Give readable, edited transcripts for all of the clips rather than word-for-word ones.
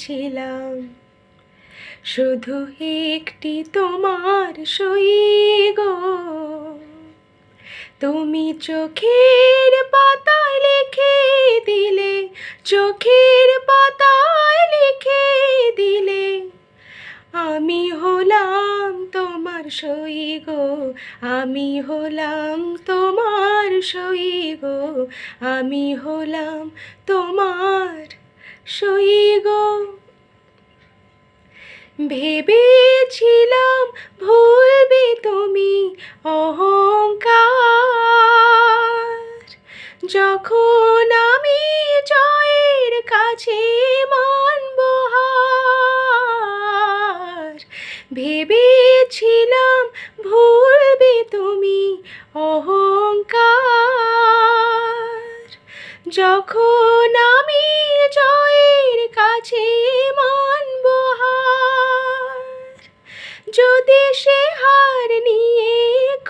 চেয়েছিলাম শুধু একটি তোমার সই গো। তুমি চোখের পাতায় লিখে দিলে, চোখের পাতায় লিখে দিলে আমি হলাম তোমার সই গো, আমি হলাম তোমার সই গো, আমি হলাম তোমার সই গো। ভেবেছিলাম ভুলবে তুমি অহংকার, যখন আমি জয়ের কাছে মানব হার। ভেবেছিলাম ভুলবে তুমি অহংকার, যখন আমি জয়ের কাছে মানব হার। যদি সে হার নিয়ে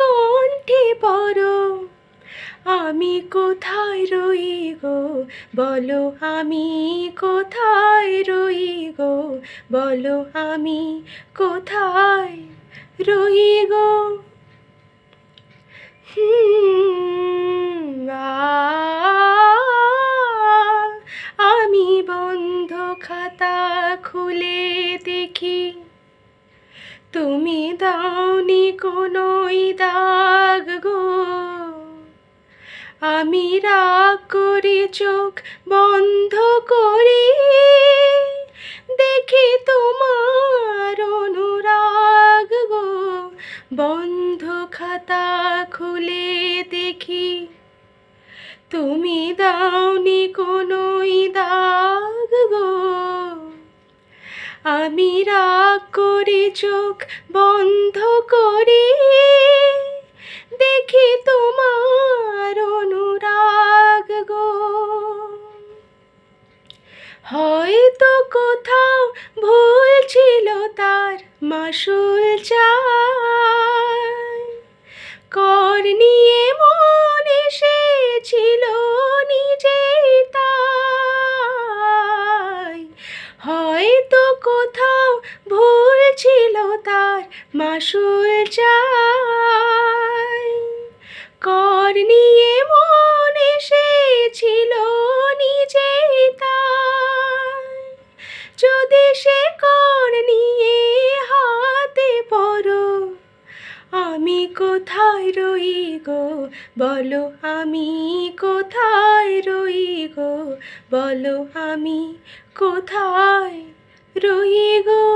কণ্ঠে পড়ো, আমি কোথায় রই গো বলো, আমি কোথায় রই গো বলো, আমি কোথায় রই গো। আমি বন্ধ খাতা খুলে দেখি, তুমি দাওনি কোনোই দাগ গো। আমি রাগ করে চোখ বন্ধ করি, দেখি তোমার অনুরাগ গো। বন্ধ খাতা খুলে দেখি, তুমি দাওনি কোনোই দাগ গো। আমি রাগ করে চোখ বন্ধ করি, দেখি তোমার অনুরাগ গো। হয়তো কোথাও ভুল ছিল তার মাসুল চাই, কর নিয়ে মন এসেছিল নিজেই তাই। হয়তো কোথাও ভুল ছিল তার মাসুল চাই, কর নিয়ে মন এসেছিল নিজেই তাই। যদি সে কর নিয়ে হাতে পড়ো, আমি কোথায় রই গো বলো, আমি কোথায় রই গো বলো, আমি কোথায় রই গো।